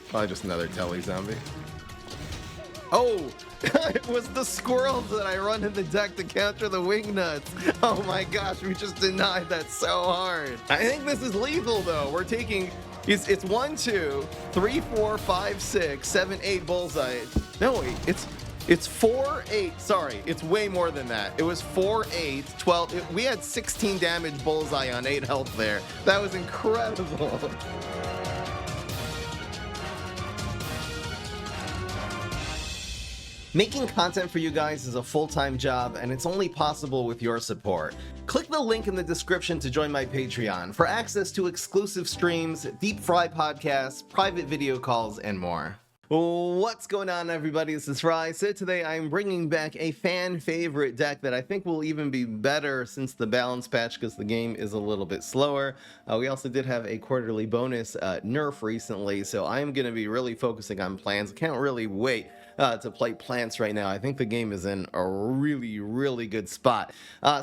Probably just another telly zombie. Oh, it was the squirrels that I run in the deck to counter the wing nuts. Oh my gosh, we just denied that so hard. I think this is lethal though. We're taking, it's 1, 2, 3, 4, 5, 6, 7, 8 bullseye. No, wait, it's 4, 8. Sorry, it's way more than that. It was 4, 8, 12. We had 16 damage bullseye on 8 health there. That was incredible. Making content for you guys is a full-time job, and it's only possible with your support. Click the link in the description to join my Patreon for access to exclusive streams, deep fry podcasts, private video calls, and more. What's going on, everybody? This is Fry. So today I'm bringing back a fan favorite deck that I think will even be better since the balance patch, because the game is a little bit slower. We also did have a quarterly bonus nerf recently, so I'm going to be really focusing on plans. I can't really wait to play plants right now. I think the game is in a really good spot.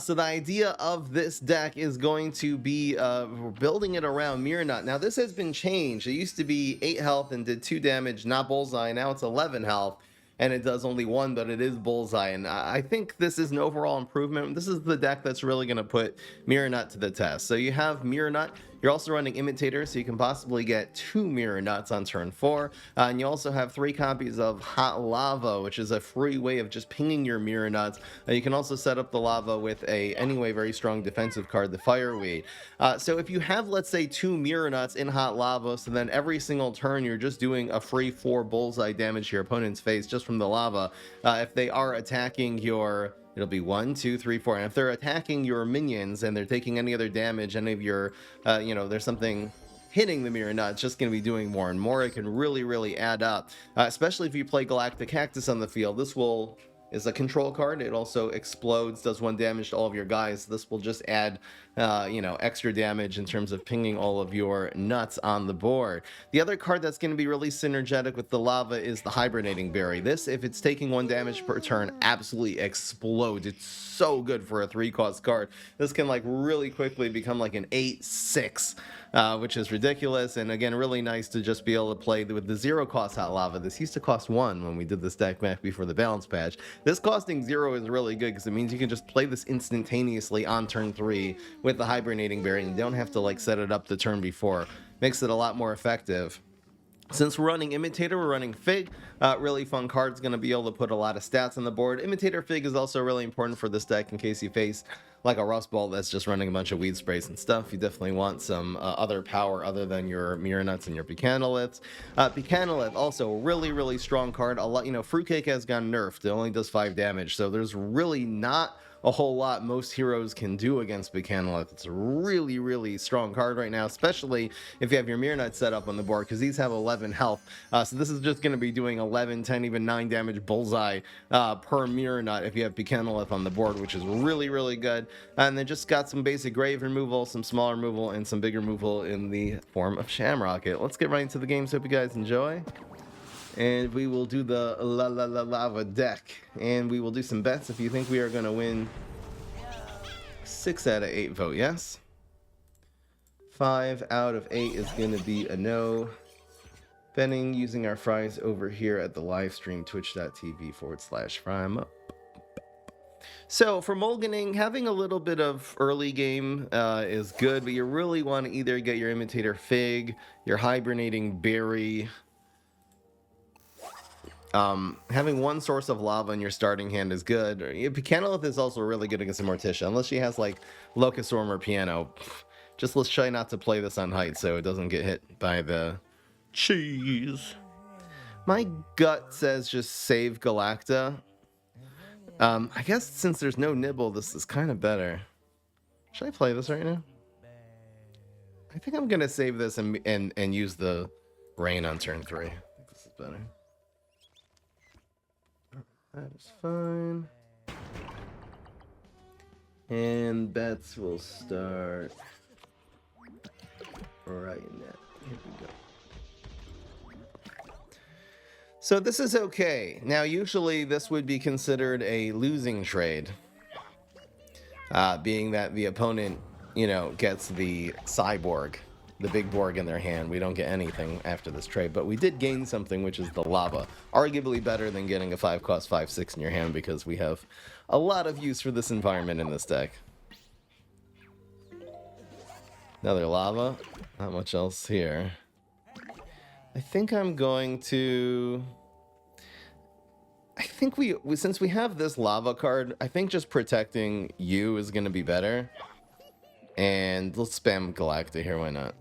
So the idea of this deck is going to be we're building it around Mirror Nut. Now this has been changed. It used to be 8 health and did 2 damage, not bullseye. Now it's 11 health and it does only 1, but it is bullseye. And I think this is an overall improvement. This is the deck that's really going to put Mirror Nut to the test. So you have Mirror Nut. You're also running Imitator, so you can possibly get 2 Mirror Nuts on turn 4. And you also have 3 copies of Hot Lava, which is a free way of just pinging your Mirror Nuts. You can also set up the lava with a, anyway, very strong defensive card, the Fireweed. So if you have, let's say, 2 Mirror Nuts in Hot Lava, so then every single turn you're just doing a free 4 bullseye damage to your opponent's face just from the lava. If they are attacking your... It'll be 1, 2, 3, 4. And if they're attacking your minions and they're taking any other damage, any of your, there's something hitting the Mirror Nut, it's just going to be doing more and more. It can really add up, especially if you play Galactic Cactus on the field. This is a control card. It also explodes, does 1 damage to all of your guys. This will just add, extra damage in terms of pinging all of your nuts on the board. The other card that's going to be really synergetic with the lava is the Hibernating Berry. This, if it's taking 1 damage per turn, absolutely explodes. It's so good for a 3-cost card. This can like really quickly become like an 8/6. Which is ridiculous, and again, really nice to just be able to play with the 0-cost Hot Lava. This used to cost 1 when we did this deck back before the balance patch. This costing 0 is really good because it means you can just play this instantaneously on turn 3 with the Hibernating Berry, and you don't have to like set it up the turn before. Makes it a lot more effective. Since we're running Imitator, we're running Fig. Really fun card's going to be able to put a lot of stats on the board. Imitator Fig is also really important for this deck in case you face like a Rust Ball that's just running a bunch of weed sprays and stuff. You definitely want some other power other than your Mirror Nuts and your Pecanoliths. Pecanolith, also really strong card. A lot, Fruitcake has gone nerfed. It only does 5 damage, so there's really not a whole lot most heroes can do against Pecanolith. It's a really strong card right now, especially if you have your Mirror Nut set up on the board, because these have 11 health. So this is just going to be doing 11, 10, even 9 damage bullseye per Mirror Nut if you have Pecanolith on the board, which is really good. And then just got some basic grave removal, some small removal, and some big removal in the form of Shamrocket. Let's get right into the game, so hope you guys enjoy. And we will do the lava deck, and we will do some bets if you think we are going to win 6 out of 8 vote yes. 5 out of 8 is going to be a no. Betting using our fries over here at the live stream, twitch.tv/fryem up. So for mulliganing, having a little bit of early game is good, but you really want to either get your Imitator Fig, your Hibernating Berry. Having 1 source of lava in your starting hand is good. Pecanolith is also really good against Immorticia, unless she has like Locust Storm or Piano. Just let's try not to play this on height so it doesn't get hit by the cheese. My gut says just save Galacta. I guess since there's no nibble, this is kind of better. Should I play this right now? I think I'm gonna save this and use the rain on turn 3. I think this is better. That is fine. And bets will start right now. Here we go. So this is okay. Now, usually this would be considered a losing trade, being that the opponent, gets the cyborg the big Borg in their hand. We don't get anything after this trade, but we did gain something, which is the lava. Arguably better than getting a 5-cost 5/6 in your hand, because we have a lot of use for this environment in this deck. Another lava. Not much else here. I think I'm going to... I think since we have this lava card, I think just protecting you is going to be better. And let's spam Galacta here, why not?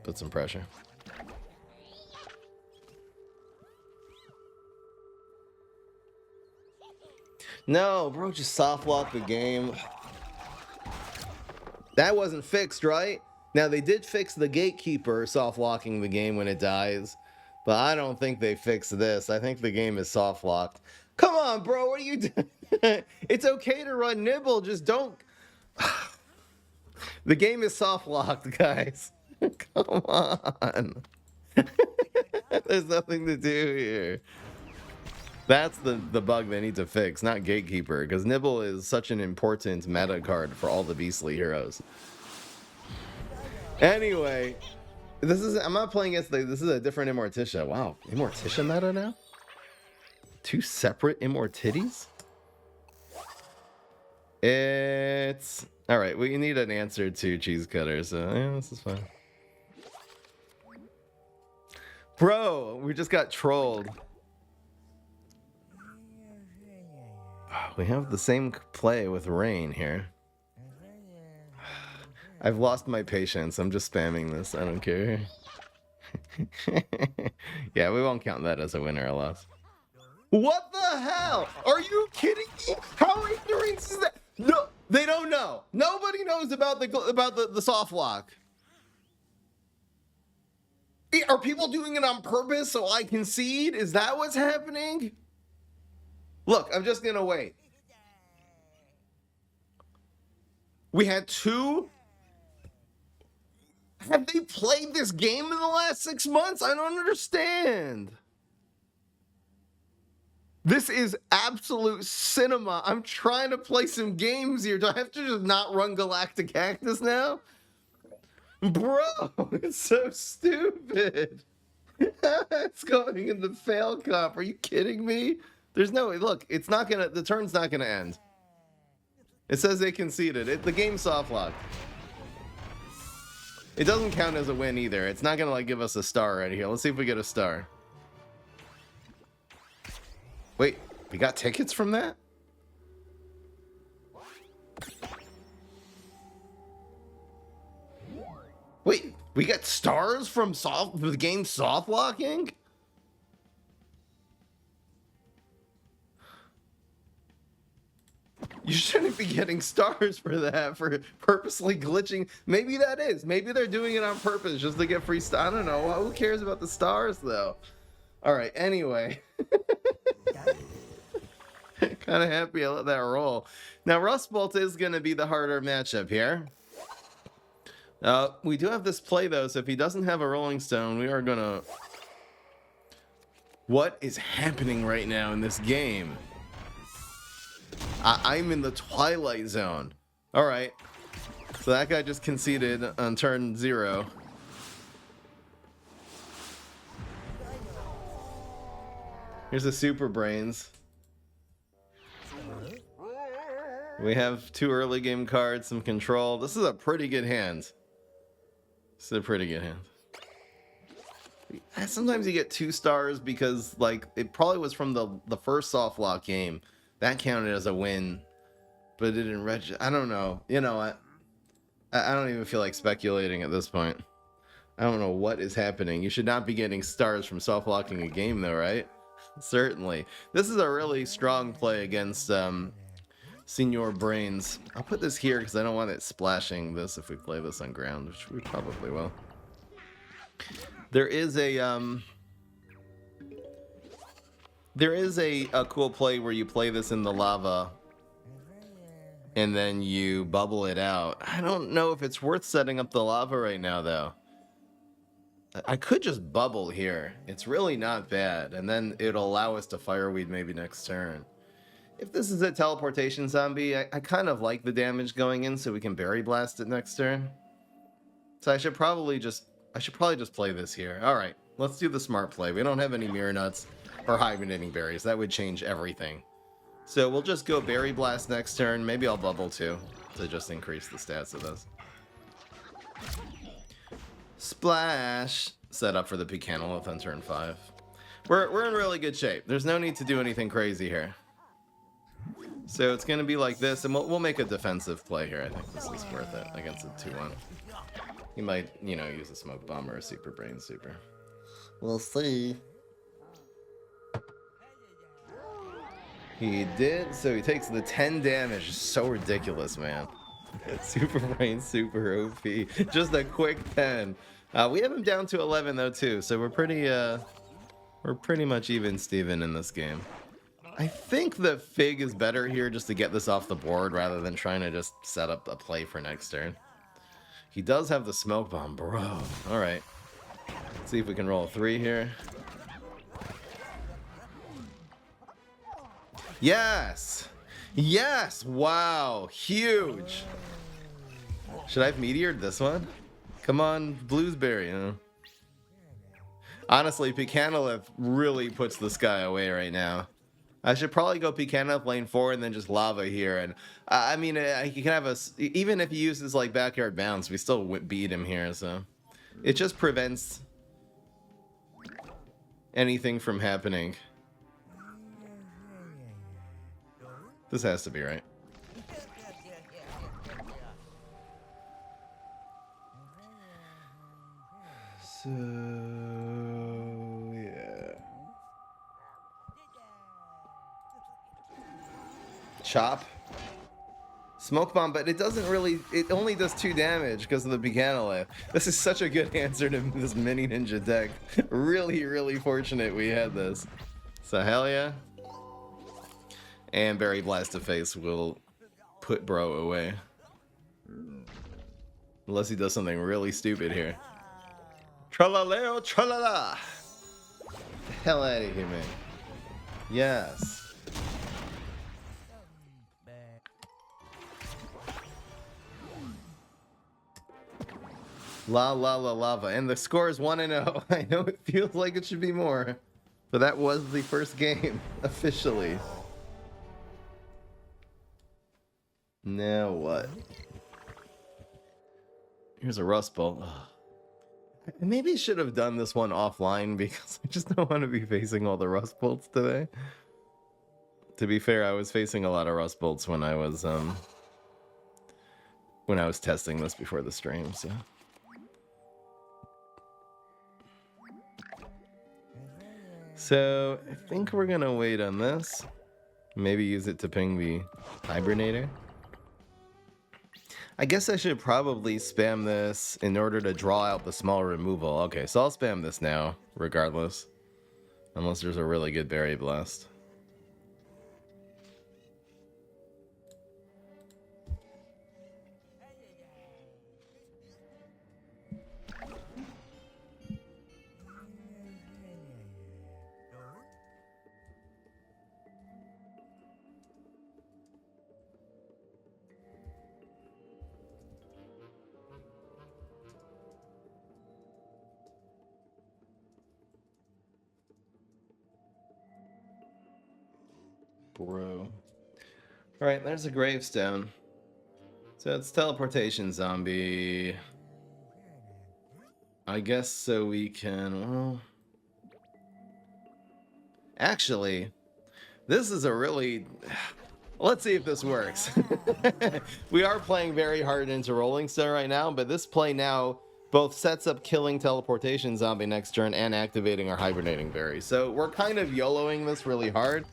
Put some pressure. No, bro, just soft lock the game. That wasn't fixed, right? Now, they did fix the Gatekeeper soft locking the game when it dies, but I don't think they fixed this. I think the game is soft locked. Come on, bro, what are you doing? It's okay to run Nibble, just don't... The game is soft locked, guys. Come on. There's nothing to do here. That's the bug they need to fix, not Gatekeeper, because Nibble is such an important meta card for all the beastly heroes. Anyway, I'm not playing against this is a different Immorticia. Wow, Immorticia meta now? 2 separate Immortities? It's... Alright, we need an answer to Cheese Cutter, so yeah, this is fine. Bro, we just got trolled. We have the same play with Rain here. I've lost my patience. I'm just spamming this. I don't care. Yeah, we won't count that as a win or a loss. What the hell? Are you kidding me? How ignorant is that? No, they don't know. Nobody knows about the soft lock. Are people doing it on purpose so I concede? Is that what's happening? Look, I'm just gonna wait. We had 2. Have they played this game in the last 6 months? I don't understand. This is absolute cinema. I'm trying to play some games here. Do I have to just not run Galactic Cactus now? Bro, it's so stupid. It's going in the fail comp. Are you kidding me? There's no way. Look, it's not gonna. The turn's not gonna end. It says they conceded. The game's soft locked. It doesn't count as a win either. It's not gonna like give us a star right here. Let's see if we get a star. Wait, we got tickets from that? Wait, we got stars from the game soft locking? You shouldn't be getting stars for that, for purposely glitching. Maybe that is. Maybe they're doing it on purpose just to get free stars. I don't know. Who cares about the stars, though? All right, anyway. Kind of happy I let that roll. Now, Rust Bolt is going to be the harder matchup here. We do have this play, though, so if he doesn't have a Rolling Stone, we are going to... What is happening right now in this game? I'm in the Twilight Zone. All right. So that guy just conceded on turn 0. Here's the Super Brains. We have 2 early game cards, some control. This is a pretty good hand. This is a pretty good hand. Sometimes you get 2 stars because, like, it probably was from the first soft lock game. That counted as a win, but it didn't register. I don't know. You know what? I don't even feel like speculating at this point. I don't know what is happening. You should not be getting stars from soft locking a game, though, right? Certainly. This is a really strong play against Senior Brains. I'll put this here because I don't want it splashing this if we play this on ground, which we probably will. There is a cool play where you play this in the lava and then you bubble it out. I don't know if it's worth setting up the lava right now, though. I could just bubble here. It's really not bad, and then it'll allow us to Fireweed maybe next turn. If this is a teleportation zombie, I kind of like the damage going in so we can Berry Blast it next turn. So I should probably just I should probably just play this here. Alright, let's do the smart play. We don't have any Mirror Nuts or Hibernating Berries. That would change everything. So we'll just go Berry Blast next turn. Maybe I'll Bubble too, to just increase the stats of this. Splash! Set up for the Pecanolith on turn 5. We're in really good shape. There's no need to do anything crazy here. So it's going to be like this, and we'll make a defensive play here. I think this is worth it against a 2-1. He might, you know, use a Smoke Bomb or a Super Brain Super. We'll see. He did, so he takes the 10 damage. So ridiculous, man. Super Brain Super OP. Just a quick 10. We have him down to 11 though too, so we're pretty much even Steven in this game. I think the Fig is better here just to get this off the board rather than trying to just set up a play for next turn. He does have the Smoke Bomb, bro. Alright. Let's see if we can roll a 3 here. Yes! Yes! Wow! Huge! Should I have Meteored this one? Come on, Bluesberry, huh? Honestly, Pecanolith really puts this guy away right now. I should probably go Pecanolith lane 4 and then just Lava here. And I mean, he can have a... Even if he uses like Backyard Bounce, we still beat him here, so... It just prevents anything from happening. This has to be right. So, yeah. Chop. Smoke Bomb, but it doesn't really, it only does 2 damage because of the Pecanolith. This is such a good answer to this mini ninja deck. Really, really fortunate we had this. So hell yeah. And Berry Blast to face will put bro away. Unless he does something really stupid here. Tralaleo, tralala! Get the hell out of here, man. Yes. La la la lava. And the score is 1-0. I know it feels like it should be more. But that was the first game, officially. Now what? Here's a Rust Bolt. I maybe should have done this one offline because I just don't want to be facing all the Rust Bolts today. To be fair, I was facing a lot of Rust Bolts when I was testing this before the stream, so. So I think we're gonna wait on this. Maybe use it to ping the Hibernator. I guess I should probably spam this in order to draw out the small removal. Okay, so I'll spam this now, regardless. Unless there's a really good Berry Blast. Bro. Alright, there's a gravestone. So it's teleportation zombie. I guess so we can, well... Actually, this is a really... Let's see if this works. We are playing very hard into Rolling Stone right now, but this play now both sets up killing teleportation zombie next turn and activating our hibernating berry. So we're kind of YOLOing this really hard.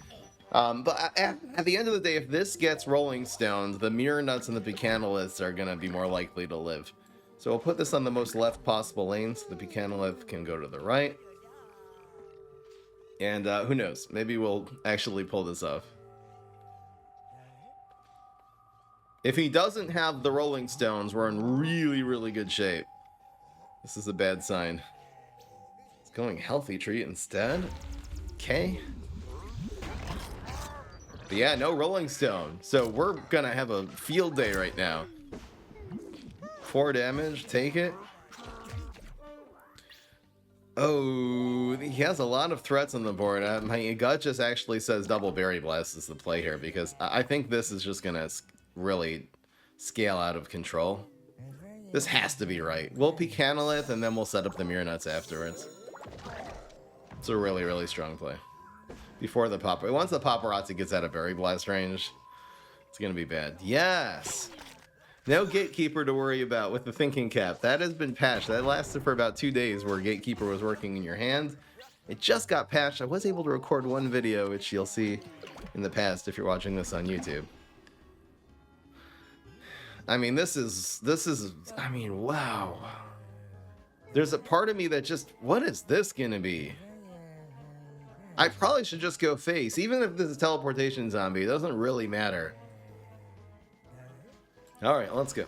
But at the end of the day, if this gets Rolling Stones, the Mirror Nuts and the Pecanoliths are going to be more likely to live. So we'll put this on the most left possible lane so the Pecanolith can go to the right. And who knows, maybe we'll actually pull this off. If he doesn't have the Rolling Stones, we're in really, really good shape. This is a bad sign. It's going Healthy Treat instead. Okay. But yeah, no Rolling Stone. So we're gonna have a field day right now. 4 damage, take it. Oh, he has a lot of threats on the board. My gut just actually says double Berry Blast is the play here, because I think this is just going to really scale out of control. This has to be right. We'll peek Canalith, and then we'll set up the Mirror Nuts afterwards. It's a really, really strong play. Before the Pop... Once the Paparazzi gets out of Berry Blast range, it's going to be bad. Yes! No Gatekeeper to worry about with the Thinking Cap. That has been patched. That lasted for about 2 days where Gatekeeper was working in your hand. It just got patched. I was able to record one video, which you'll see in the past if you're watching this on YouTube. I mean, this is, I mean, wow. There's a part of me that just, what is this gonna be? I probably should just go face. Even if this is a teleportation zombie, it doesn't really matter. Alright, let's go.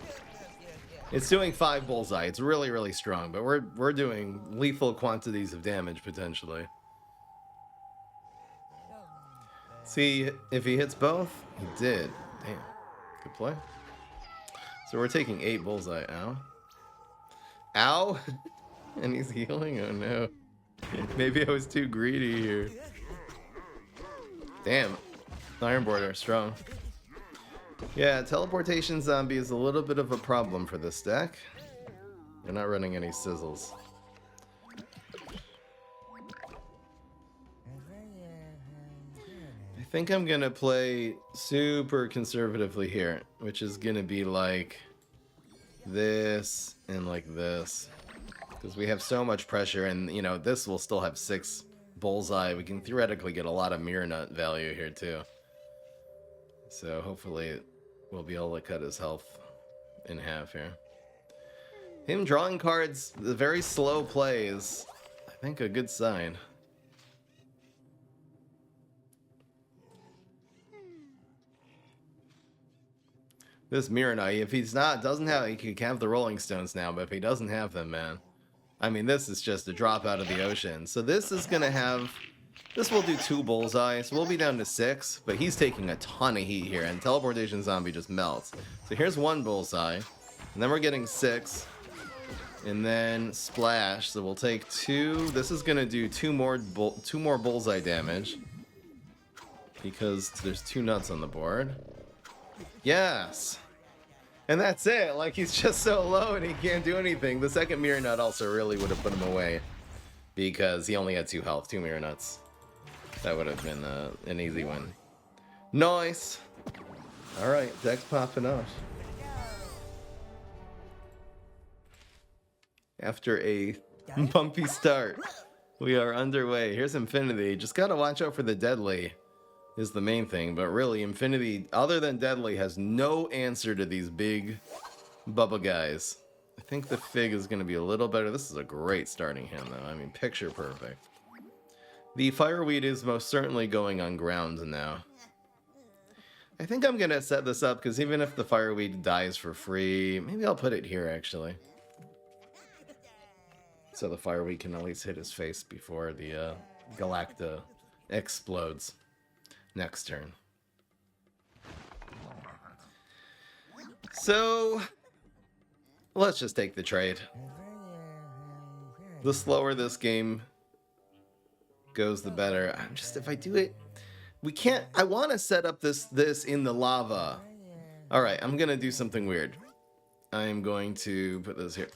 It's doing 5 bullseye. It's really, really strong, but we're doing lethal quantities of damage, potentially. See, if he hits both, he did. Damn. Good play. So we're taking 8 bullseye. Ow. Ow! And he's healing? Oh no. Maybe I was too greedy here. Damn. Iron Border, strong. Yeah, teleportation zombie is a little bit of a problem for this deck. They're not running any sizzles. I think I'm gonna play super conservatively here, which is gonna be like this and like this. Because we have so much pressure, and you know, this will still have 6 bullseye. We can theoretically get a lot of Mirror Nut value here too. So hopefully we'll be able to cut his health in half here. Him drawing cards, the very slow play is, I think, a good sign. This Mirror Nut, if he's doesn't have, he could have the Rolling Stones now, but if he doesn't have them, man, I mean, this is just a drop out of the ocean. So this is gonna have, this will do 2 bullseye, so we'll be down to 6, but he's taking a ton of heat here, and teleportation zombie just melts. So here's 1 bullseye, and then we're getting 6, and then splash. So we'll take 2. This is gonna do 2 more bullseye damage because there's 2 nuts on the board. Yes. And that's it. Like, he's just so low and he can't do anything. The second Mirror Nut also really would have put him away because he only had 2 health, 2 Mirror Nuts. That would have been an easy one. Nice. All right, deck's popping off. After a bumpy start, we are underway. Here's Infinity. Just gotta watch out for the Deadly is the main thing, but really Infinity, other than Deadly, has no answer to these big Bubba guys. I think the Fig is going to be a little better. This is a great starting hand, though. I mean, picture perfect. The Fireweed is most certainly going on ground now. I think I'm going to set this up, because even if the Fireweed dies for free, maybe I'll put it here, actually. So the Fireweed can at least hit his face before the Galacta explodes. Next turn. So let's just take the trade. The slower this game goes, the better. I'm just, if I do it, we can't, I want to set up this in the lava. All right, I'm going to do something weird. I'm going to put this here.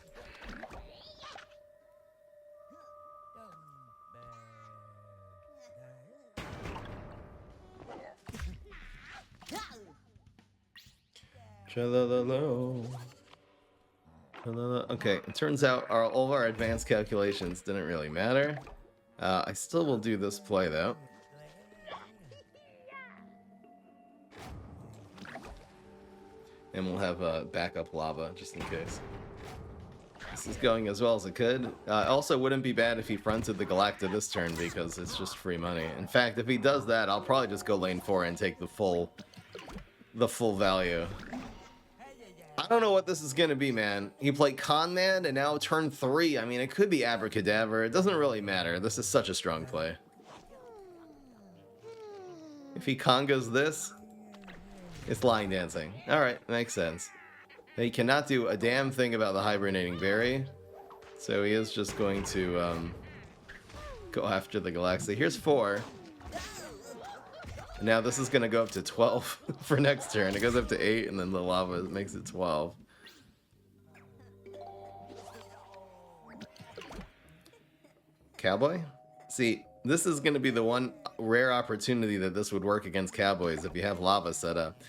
Okay, it turns out all of our advanced calculations didn't really matter. I still will do this play, though. And we'll have a backup lava, just in case. This is going as well as it could. Also, wouldn't be bad if he fronted the Galacta this turn, because it's just free money. In fact, if he does that, I'll probably just go lane 4 and take the full value. I don't know what this is gonna be, man. He played Con Man, and now turn 3. I mean, it could be Abracadabra. It doesn't really matter. This is such a strong play. If he congos this, it's line dancing. Alright, makes sense. He cannot do a damn thing about the hibernating berry, so he is just going to go after the Galaxy. Here's 4. Now this is going to go up to 12 for next turn. It goes up to 8, and then the lava makes it 12. Cowboy? See, this is going to be the one rare opportunity that this would work against Cowboys if you have lava set up.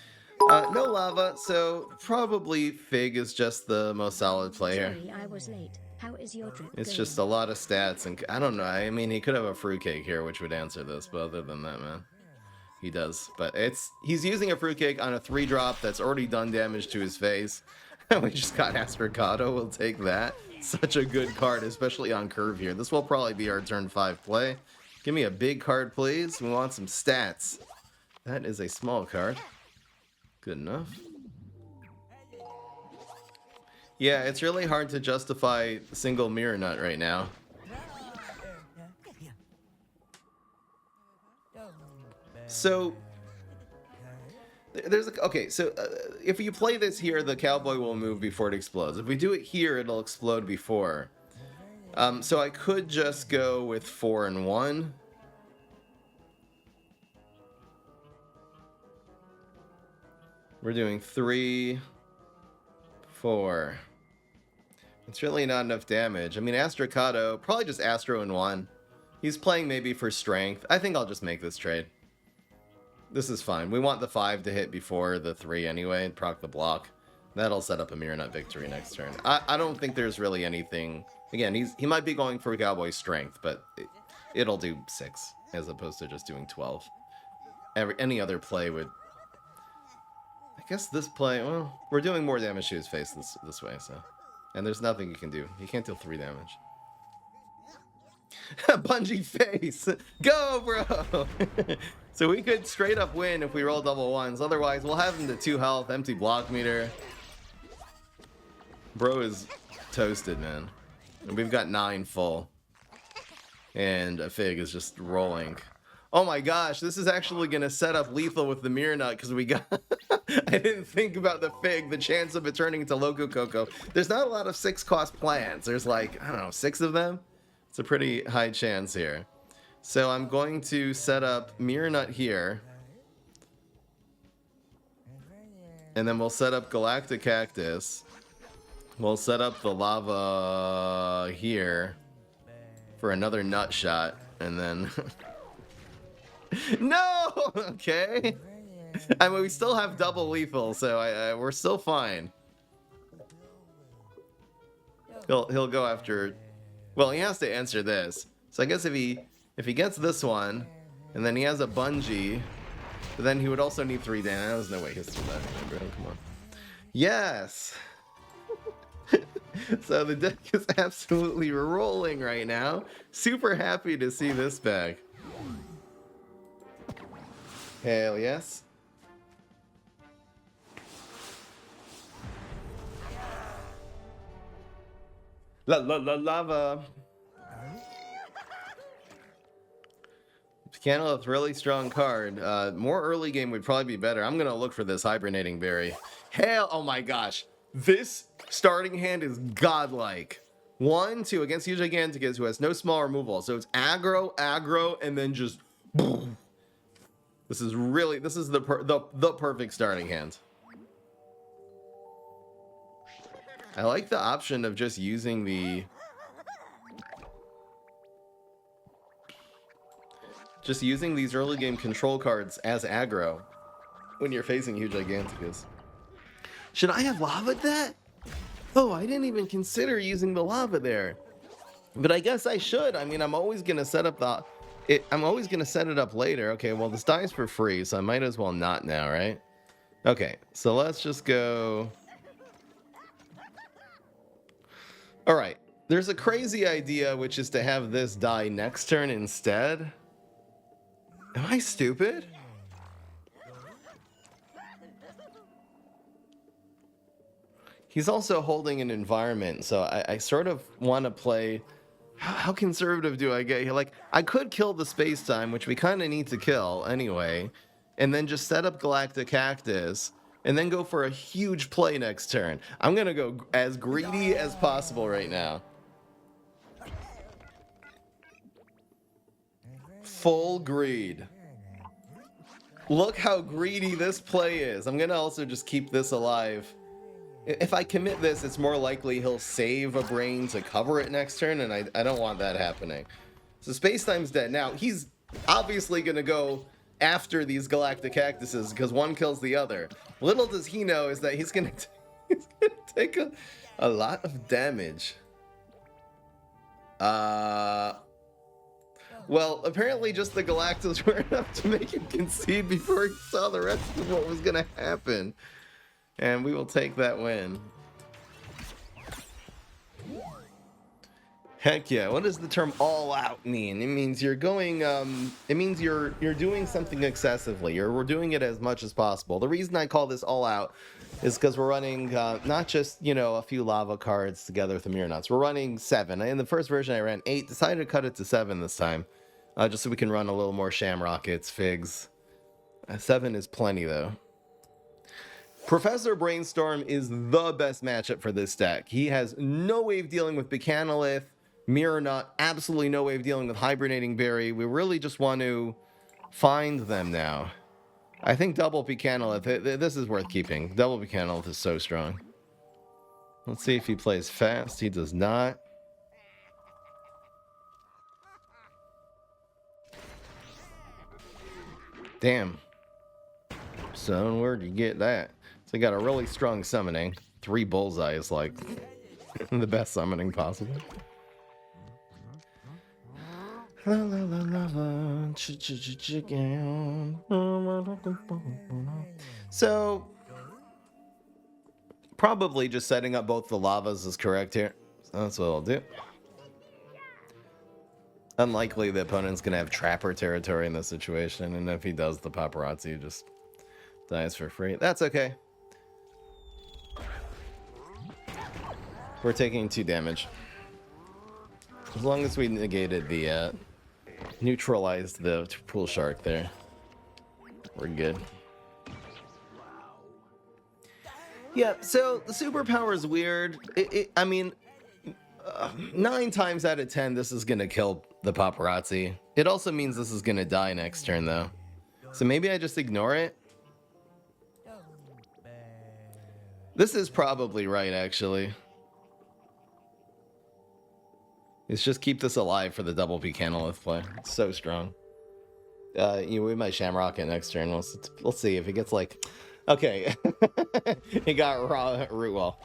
No lava, so probably Fig is just the most solid player. Sorry, I was late. How is your trip It's going? just a lot of stats, and I don't know. I mean, he could have a fruitcake here, which would answer this, but other than that, man, he does. But he's using a fruitcake on a 3-drop that's already done damage to his face. We just got Astrocado. We'll take that. Such a good card, especially on curve here. This will probably be our turn 5 play. Give me a big card, please. We want some stats. That is a small card. Good enough. Yeah, it's really hard to justify a single mirror nut right now. So there's okay. So if you play this here, the Cowboy will move before it explodes. If we do it here, it'll explode before. So I could just go with 4 and 1. We're doing 3, 4. It's really not enough damage. I mean, Astrocado, probably just Astro in 1. He's playing maybe for strength. I think I'll just make this trade. This is fine. We want the 5 to hit before the 3 anyway, and proc the block. That'll set up a mirror nut victory next turn. I don't think there's really anything. Again, he might be going for Cowboy strength, but it'll do 6 as opposed to just doing 12. Any other play would. I guess this play. Well, we're doing more damage to his face this way, so. And there's nothing you can do. You can't deal 3 damage. Bungee face! Go, bro! So we could straight up win if we roll double 1s. Otherwise, we'll have him to 2 health, empty block meter. Bro is toasted, man. And we've got 9 full. And a Fig is just rolling. Oh my gosh, this is actually going to set up lethal with the mirror nut because we got... I didn't think about the Fig, the chance of it turning into Loco Coco. There's not a lot of 6-cost plans. There's like, I don't know, 6 of them? It's a pretty high chance here. So I'm going to set up mirror nut here. And then we'll set up Galactic Cactus. We'll set up the lava here for another nut shot. And then... No! Okay. I mean, we still have double lethal, so we're still fine. He'll go after... Well, he has to answer this. So I guess if he gets this one, and then he has a bungee, then he would also need 3 damage. There's no way he has to do that anyway, bro. Come on. Yes! So the deck is absolutely rolling right now. Super happy to see this back. Hell yes. Lava. Canalith, really strong card. More early game would probably be better. I'm gonna look for this hibernating berry. Hell, oh my gosh. This starting hand is godlike. 1, 2 against U Giganticus, who has no small removal. So it's aggro, and then just boom. This is the perfect starting hand. I like the option of just using these early game control cards as aggro when you're facing U Giganticus. Should I have lavaed that? Oh, I didn't even consider using the lava there. But I guess I should. I mean, I'm always gonna set up I'm always gonna set it up later. Okay, well this dies for free, so I might as well not now, right? Okay, so let's just go. All right, there's a crazy idea, which is to have this die next turn instead. Am I stupid? He's also holding an environment, so I sort of want to play... How conservative do I get here? Like, I could kill the space-time, which we kind of need to kill anyway, and then just set up Galactic Cactus, and then go for a huge play next turn. I'm going to go as greedy as possible right now. Full greed. Look how greedy this play is. I'm gonna also just keep this alive. If I commit this, it's more likely he'll save a brain to cover it next turn, and I don't want that happening. So Spacetime's dead. Now, he's obviously gonna go after these galactic cactuses because one kills the other. Little does he know is that he's gonna take a lot of damage. Well, apparently just the Galactus were enough to make him concede before he saw the rest of what was going to happen. And we will take that win. Heck yeah. What does the term all out mean? It means you're going, it means you're doing something excessively. We're doing it as much as possible. The reason I call this all out is because we're running not just, you know, a few lava cards together with the Mirror. We're running 7. In the first version I ran 8, decided to cut it to 7 this time. Just so we can run a little more Shamrockets, Figs. 7 is plenty though. Professor Brainstorm is the best matchup for this deck. He has no way of dealing with Bicanolith, Mirror Nut, absolutely no way of dealing with Hibernating Berry. We really just want to find them now. I think double Bicanolith, this is worth keeping. Double Bicanolith is so strong. Let's see if he plays fast. He does not. Damn. So where'd you get that? So he got a really strong summoning. 3 bullseyes, like the best summoning possible. La la la la la, chicken. So probably just setting up both the lavas is correct here. So that's what I'll do. Unlikely the opponent's gonna have trapper territory in this situation, and if he does, the paparazzi just dies for free. That's okay. We're taking 2 damage. As long as we negated the neutralized the pool shark there, we're good. Yeah, so the superpower is weird. I mean, 9 times out of 10, this is gonna kill the paparazzi. It also means this is gonna die next turn, though. So maybe I just ignore it. This is probably right, actually. Let's just keep this alive for the double Bicanolith play. It's so strong. We might Shamrocket next turn. We'll see if he gets like... Okay. He got raw root wall.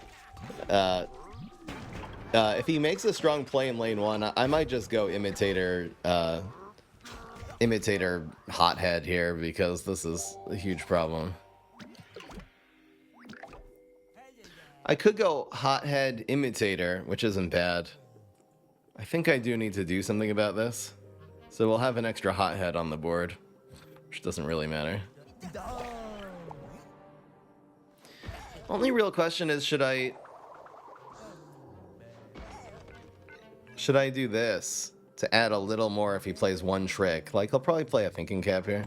If he makes a strong play in lane 1, I might just go Imitator Hothead here, because this is a huge problem. I could go Hothead Imitator, which isn't bad. I think I do need to do something about this. So we'll have an extra Hothead on the board, which doesn't really matter. Only real question is, should I do this to add a little more if he plays 1 trick? Like, he'll probably play a Thinking Cap here.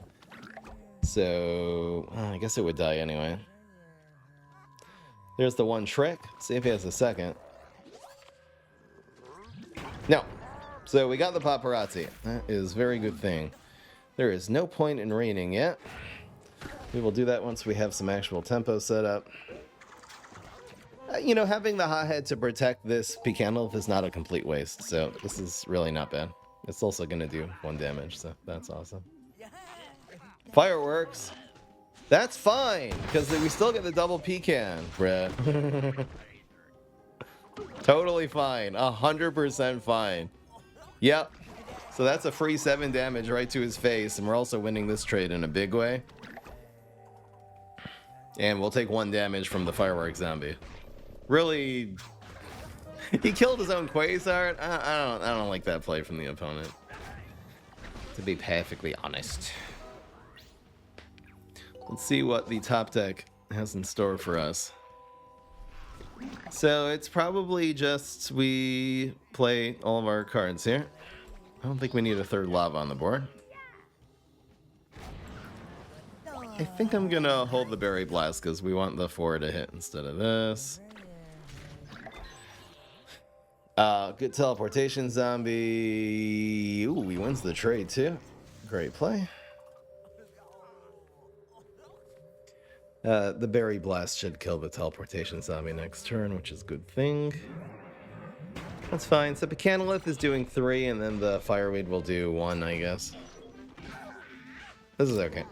So, I guess it would die anyway. There's the 1 trick. See if he has a second. No. So we got the paparazzi. That is a very good thing. There is no point in raining yet. We will do that once we have some actual tempo set up. You know, having the Hothead to protect this Bicanolith is not a complete waste, so this is really not bad. It's also going to do 1 damage, so that's awesome. Fireworks! That's fine, because we still get the double pecan, bruh. Totally fine. 100% fine. Yep. So that's a free 7 damage right to his face, and we're also winning this trade in a big way. And we'll take 1 damage from the firework zombie. Really, he killed his own Quasar. I don't like that play from the opponent, to be perfectly honest. Let's see what the top deck has in store for us. So it's probably just we play all of our cards here. I don't think we need a 3rd lava on the board. I think I'm gonna hold the Berry Blast because we want the 4 to hit instead of this. Good teleportation zombie. Ooh, he wins the trade too. Great play. The Berry Blast should kill the Teleportation Zombie next turn, which is a good thing. That's fine. So Pecanolith is doing 3, and then the Fireweed will do 1, I guess. This is okay.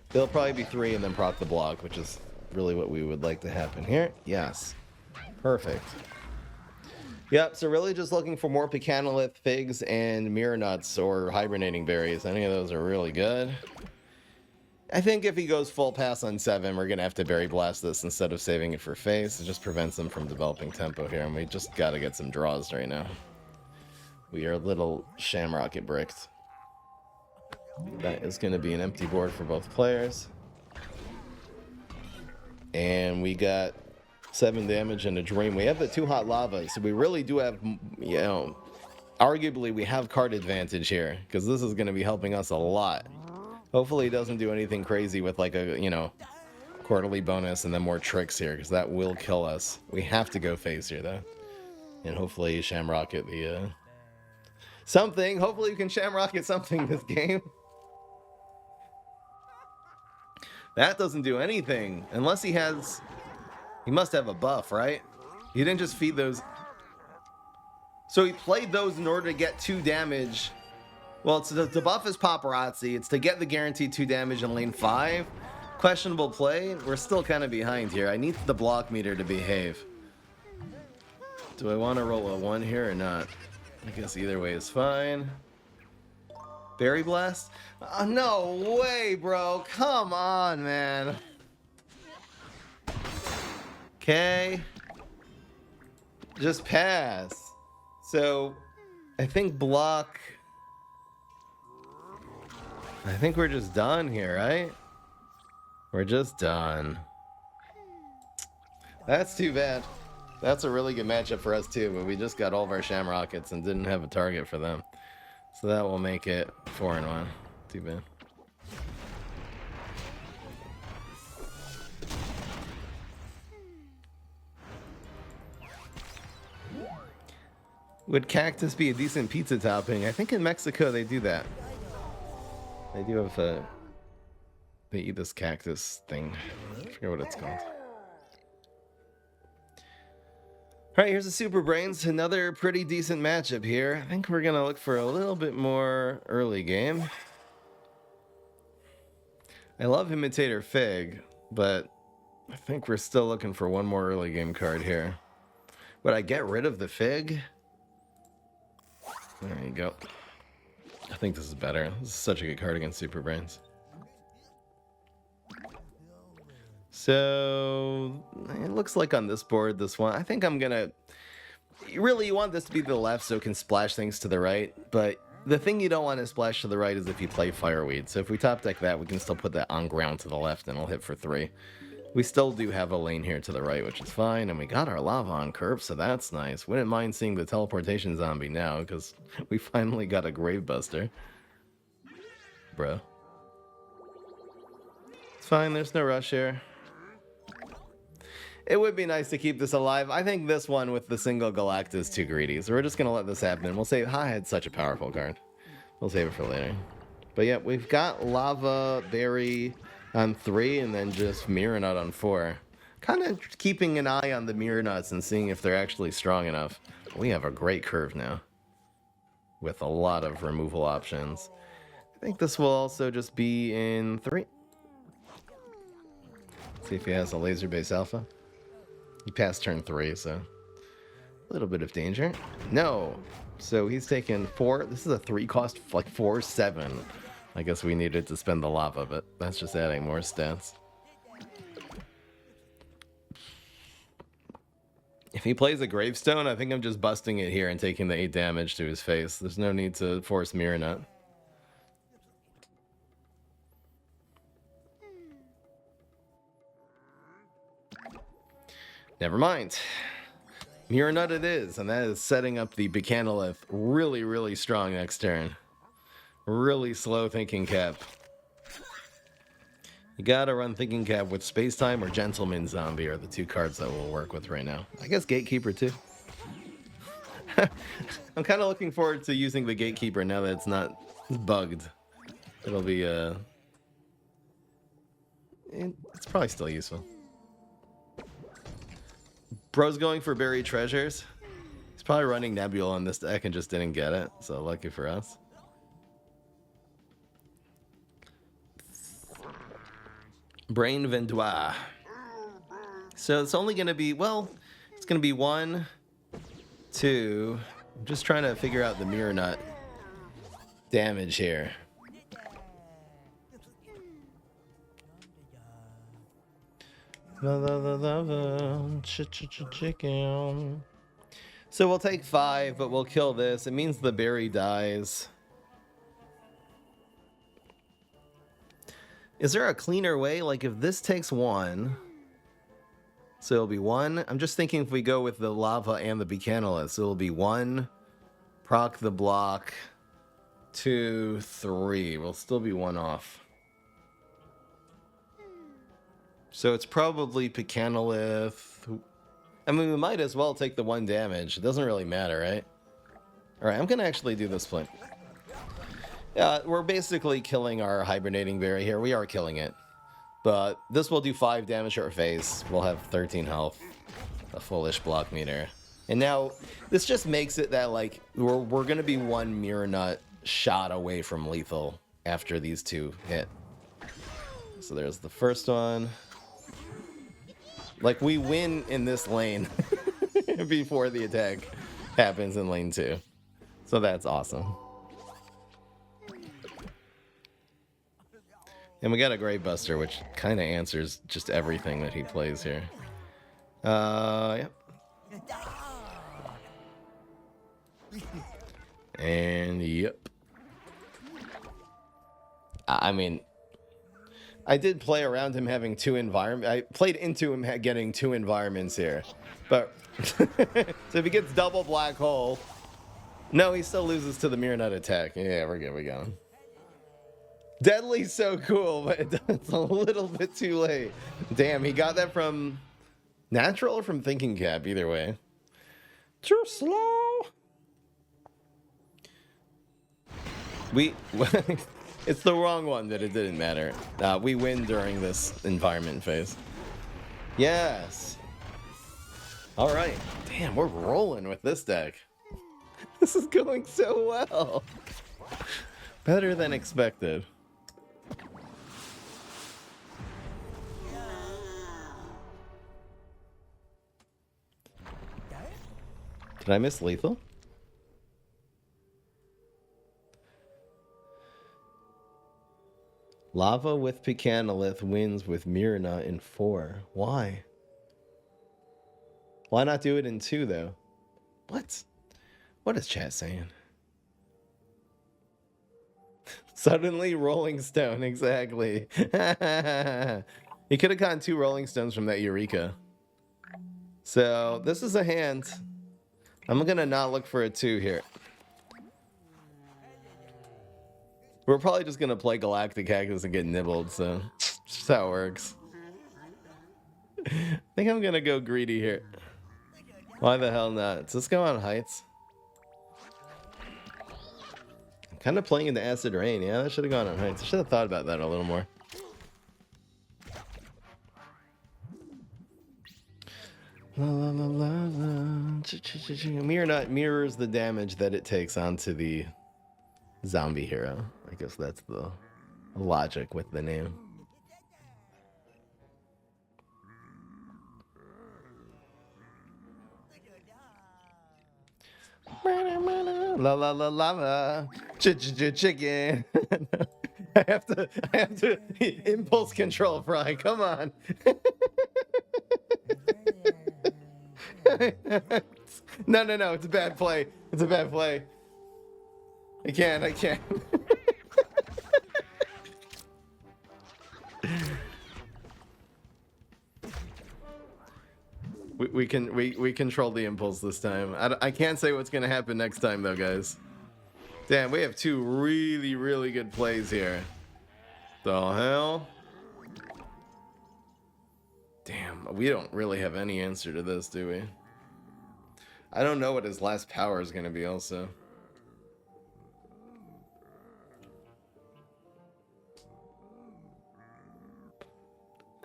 They'll probably be 3 and then proc the block, which is really what we would like to happen here. Yes. Perfect. Yep, so really just looking for more Pecanolith, Figs, and Mirror Nuts or Hibernating Berries. Any of those are really good. I think if he goes full pass on 7, we're going to have to Berry Blast this instead of saving it for face. It just prevents him from developing tempo here, and we just got to get some draws right now. We are a little Shamrocket bricked. That is going to be an empty board for both players. And we got 7 damage and a Dream. We have the 2 Hot Lava, so we really do have, you know, arguably we have card advantage here, because this is going to be helping us a lot. Hopefully he doesn't do anything crazy with like a, you know, quarterly bonus and then more tricks here, because that will kill us. We have to go face here, though. And hopefully Shamrocket the, something. Hopefully you can Shamrocket something this game. That doesn't do anything. Unless he has... He must have a buff, right? He didn't just feed those... So he played those in order to get 2 damage... Well, it's the buff is Paparazzi. It's to get the guaranteed 2 damage in lane 5. Questionable play. We're still kind of behind here. I need the block meter to behave. Do I want to roll a 1 here or not? I guess either way is fine. Berry Blast? No way, bro. Come on, man. Okay. Just pass. So, I think block... I think we're just done here, right? We're just done. That's too bad. That's a really good matchup for us too, but we just got all of our Shamrockets and didn't have a target for them. So that will make it 4-1. Too bad. Would cactus be a decent pizza topping? I think in Mexico they do that. They do have they eat this cactus thing. I forget what it's called. Alright, here's a Super Brains. Another pretty decent matchup here. I think we're going to look for a little bit more early game. I love Imitator Fig, but I think we're still looking for one more early game card here. Would I get rid of the Fig? There you go. I think this is better. This is such a good card against Super Brains. So, it looks like on this board, this one, I think I'm gonna... Really, you want this to be the left so it can splash things to the right, but the thing you don't want to splash to the right is if you play Fireweed. So if we top deck that, we can still put that on ground to the left and it'll hit for 3. We still do have a lane here to the right, which is fine, and we got our lava on curve, so that's nice. Wouldn't mind seeing the teleportation zombie now, because we finally got a Gravebuster. Bro. It's fine, there's no rush here. It would be nice to keep this alive. I think this one with the single Galactus is too greedy, so we're just going to let this happen. We'll save... Ha had such a powerful card. We'll save it for later. But yeah, we've got Lava, Berry on 3, and then just Mirror Nut on 4. Kind of keeping an eye on the Mirror Nuts and seeing if they're actually strong enough. We have a great curve now, with a lot of removal options. I think this will also just be in 3. See if he has a Laser Base Alpha. He passed turn 3, so a little bit of danger. No, so he's taken 4. This is a 3 cost, like 4/7. I guess we needed to spend the lava, but that's just adding more stats. If he plays a Gravestone, I think I'm just busting it here and taking the 8 damage to his face. There's no need to force Mirror Nut. Never mind. Mirror Nut it is, and that is setting up the Pecanolith really, really strong next turn. Really slow Thinking Cap. You gotta run Thinking Cap with Space Time or Gentleman Zombie are the 2 cards that we'll work with right now. I guess Gatekeeper too. I'm kind of looking forward to using the gatekeeper now that it's not bugged. It'll be it's probably still useful. Bro's going for buried treasures. He's probably running Nebula on this deck and just didn't get it, so lucky for us. Brain Vendois. So it's only going to be, well, it's going to be 1, 2. I'm just trying to figure out the mirror nut damage here. Chicken. So we'll take 5, but we'll kill this. It means the berry dies. Is there a cleaner way? Like if this takes 1, so it'll be 1. I'm just thinking if we go with the lava and the Buchanalith, it'll be 1, proc the block, 2, 3. We'll still be 1 off. So it's probably Buchanalith. I mean, we might as well take the 1 damage. It doesn't really matter, right? Alright, I'm going to actually do this play. Yeah, we're basically killing our hibernating berry here. We are killing it. But this will do 5 damage to our face. We'll have 13 health. A fullish block meter. And now, this just makes it that, like, we're going to be 1 mirror nut shot away from lethal after these 2 hit. So there's the first one. Like, we win in this lane before the attack happens in lane 2. So that's awesome. And we got a Grave Buster, which kind of answers just everything that he plays here. Yep. And yep. I mean, I did play around him having 2 environments. I played into him getting 2 environments here. But, so if he gets double black hole, no, he still loses to the mirror nut attack. Yeah, we're good, we got him. Deadly's so cool, but it's a little bit too late. Damn, he got that from natural or from thinking cap, either way. Too slow. It's the wrong one that it didn't matter. We win during this environment phase. Yes. All right. Damn, we're rolling with this deck. This is going so well. Better than expected. Did I miss lethal? Lava with Buchanalith wins with mirror nut in 4. Why? Why not do it in 2 though? What? What is chat saying? Suddenly Rolling Stone, exactly. He could have gotten 2 Rolling Stones from that Eureka. So this is a hand. I'm gonna not look for a 2 here. We're probably just gonna play Galactic Cactus and get nibbled, so just how it works. I think I'm gonna go greedy here. Why the hell not? Does this go on heights? I'm kind of playing into Acid Rain. Yeah, that should have gone on heights. I should have thought about that a little more. La, la, la, la, la. Mirror nut mirrors the damage that it takes onto the zombie hero. I guess that's the logic with the name. La la la lava, chicken. I have to impulse control, Fry. Come on. No, it's a bad play. It's a bad play. I can't. We control the impulse this time. I can't say what's gonna happen next time though, guys. Damn, we have 2 really good plays here. The hell? Damn, we don't really have any answer to this, do we? I don't know what his last power is going to be also.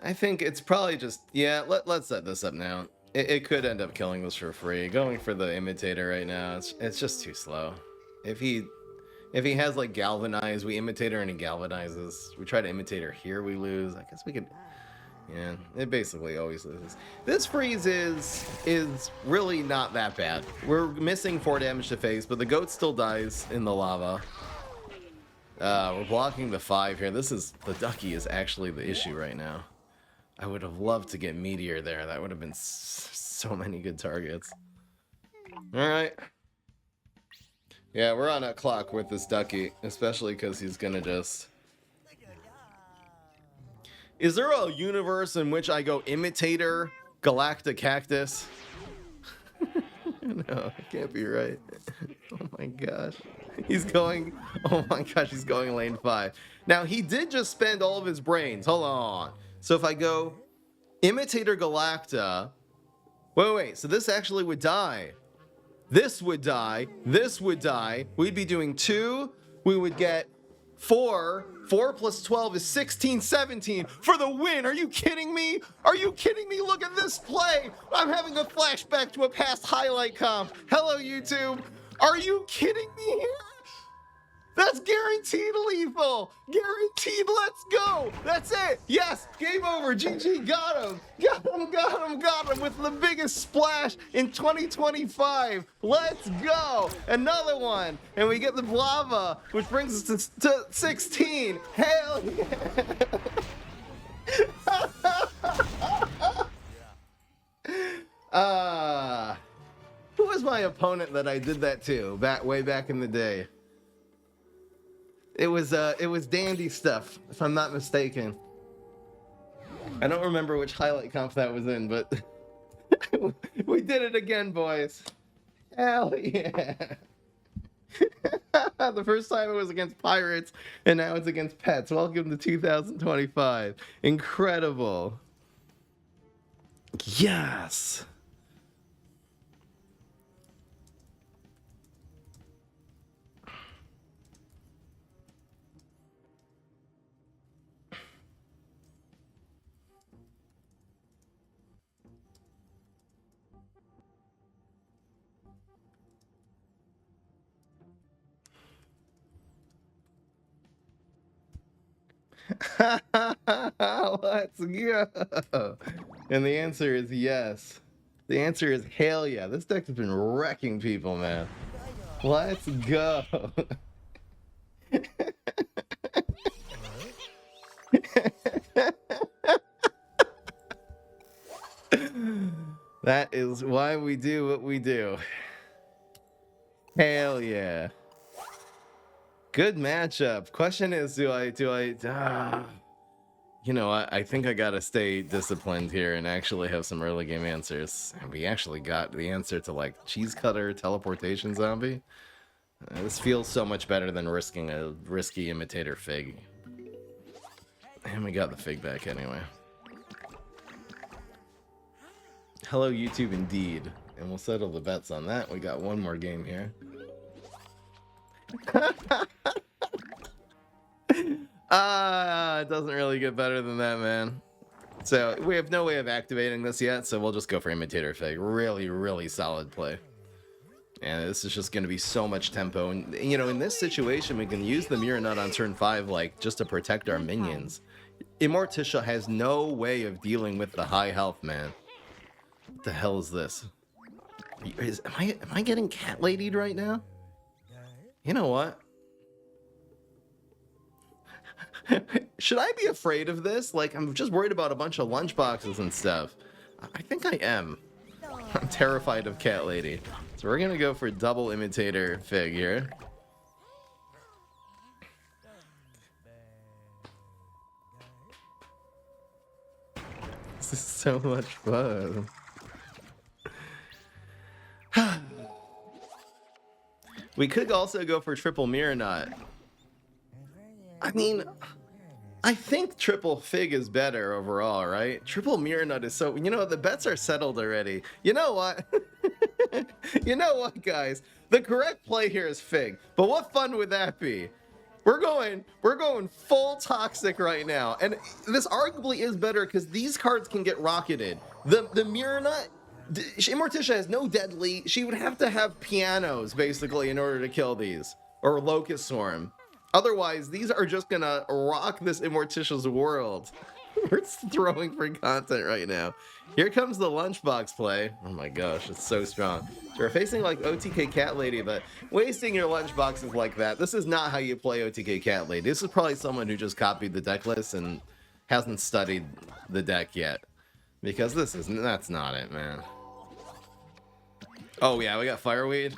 I think it's probably just, yeah, let's set this up now. It could end up killing this for free. Going for the imitator right now, it's just too slow. If he has like galvanize, we imitate her and he galvanizes. We try to imitate her here, we lose. I guess we could, yeah, it basically always loses. This freeze is really not that bad. We're missing 4 damage to face, but the goat still dies in the lava. We're blocking the 5 here. The ducky is actually the issue right now. I would have loved to get Meteor there. That would have been so many good targets. Alright. Yeah, we're on a clock with this ducky, especially because he's gonna just... Is there a universe in which I go Imitator, Galactic Cactus? No, it can't be right. Oh my gosh. He's going... Oh my gosh, he's going lane 5. Now, he did just spend all of his brains. Hold on. So if I go Imitator Galacta... Wait. So this actually would die. This would die. This would die. We'd be doing 2. We would get 4. 4 plus 12 is 16, 17 for the win. Are you kidding me? Are you kidding me? Look at this play. I'm having a flashback to a past highlight comp. Hello, YouTube. Are you kidding me here? That's guaranteed lethal. Guaranteed. Let's go. That's it. Yes. Game over. GG. Got him. Got him with the biggest splash in 2025. Let's go. Another one. And we get the lava, which brings us to 16. Hell yeah. Who was my opponent that I did that to way back in the day? It was Dandy Stuff, if I'm not mistaken. I don't remember which highlight comp that was in, but we did it again, boys. Hell yeah. The first time it was against Pirates, and now it's against Pets. Welcome to 2025. Incredible. Yes. Let's go. And the answer is yes. The answer is hell yeah. This deck has been wrecking people, man. Let's go. That is why we do what we do. Hell yeah. Good matchup. Question is, do I you know, I think I gotta stay disciplined here and actually have some early game answers. And we actually got the answer to like cheese cutter teleportation zombie. This feels so much better than risking a risky imitator fig. And we got the fig back anyway. Hello YouTube indeed. And we'll settle the bets on that. We got one more game here. It doesn't really get better than that, man. So we have no way of activating this yet, so we'll just go for Imitator Fig. Really solid play. And this is just going to be so much tempo. And, you know, in this situation, we can use the Mirror Nut on turn 5, like, just to protect our minions. Immorticia has no way of dealing with the high health, man. What the hell is this? Am I getting cat ladied right now? You know what? Should I be afraid of this? Like, I'm just worried about a bunch of lunchboxes and stuff. I think I am. I'm terrified of cat lady. So we're gonna go for double imitator fig here. This is so much fun. We could also go for triple mirror nut. I mean, I think triple Fig is better overall, right? Triple Mirror Nut is so... You know, the bets are settled already. You know what? You know what, guys? The correct play here is Fig. But what fun would that be? We're going full toxic right now. And this arguably is better because these cards can get rocketed. The Mirror Nut... Immorticia has no deadly. She would have to have pianos, basically, in order to kill these. Or Locust Swarm. Otherwise, these are just gonna rock this Immorticia's world. We're throwing for content right now. Here comes the lunchbox play. Oh my gosh, it's so strong. So we're facing like OTK Cat Lady, but wasting your lunchboxes like that. This is not how you play OTK Cat Lady. This is probably someone who just copied the deck list and hasn't studied the deck yet. Because that's not it, man. Oh yeah, we got Fireweed.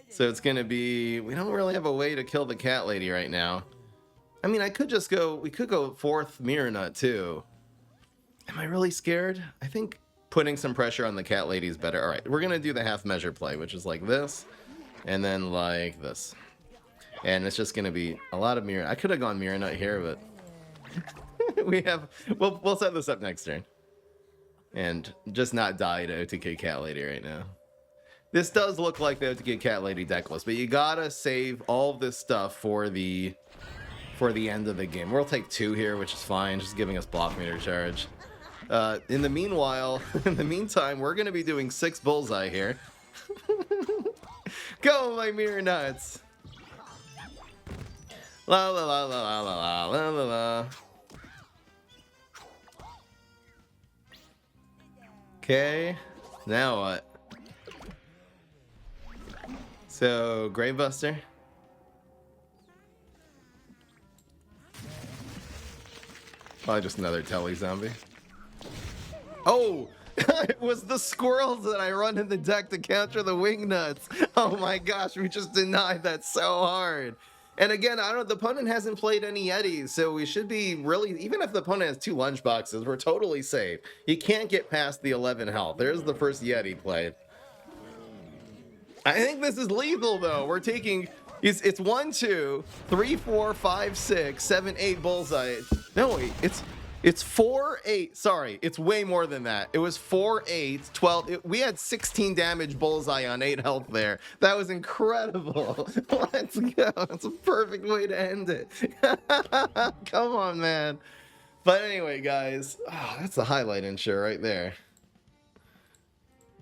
So it's gonna be, we don't really have a way to kill the Cat Lady right now. I mean, we could go fourth Mirror Nut too. Am I really scared? I think putting some pressure on the Cat Lady is better. All right, we're gonna do the half measure play, which is like this, and then like this. And it's just gonna be a lot of Mirror. I could have gone Mirror Nut here, but we'll set this up next turn. And just not die to OTK Cat Lady right now. This does look like the OTK Cat Lady deck list, but you gotta save all of this stuff for the end of the game. We'll take 2 here, which is fine, just giving us block meter charge. In the meantime, we're gonna be doing 6 bullseye here. Go, my Mirror Nuts! La la la la la la la la la. Okay, now what? So, Gravebuster. Probably just another Telly zombie. Oh! It was the squirrels that I run in the deck to counter the wing nuts. Oh my gosh, we just denied that so hard. And again, the opponent hasn't played any Yetis, so we should be really, even if the opponent has 2 lunchboxes, we're totally safe. You can't get past the 11 health. There's the first Yeti played. I think this is lethal though. We're taking, it's 1, 2, 3, 4, 5, 6, 7, 8 bullseye. No, wait, it's 4, 8. Sorry, it's way more than that. It was 4, 8, 12. We had 16 damage bullseye on 8 health there. That was incredible. Let's go. That's a perfect way to end it. Come on, man. But anyway, guys, that's the highlight insure right there.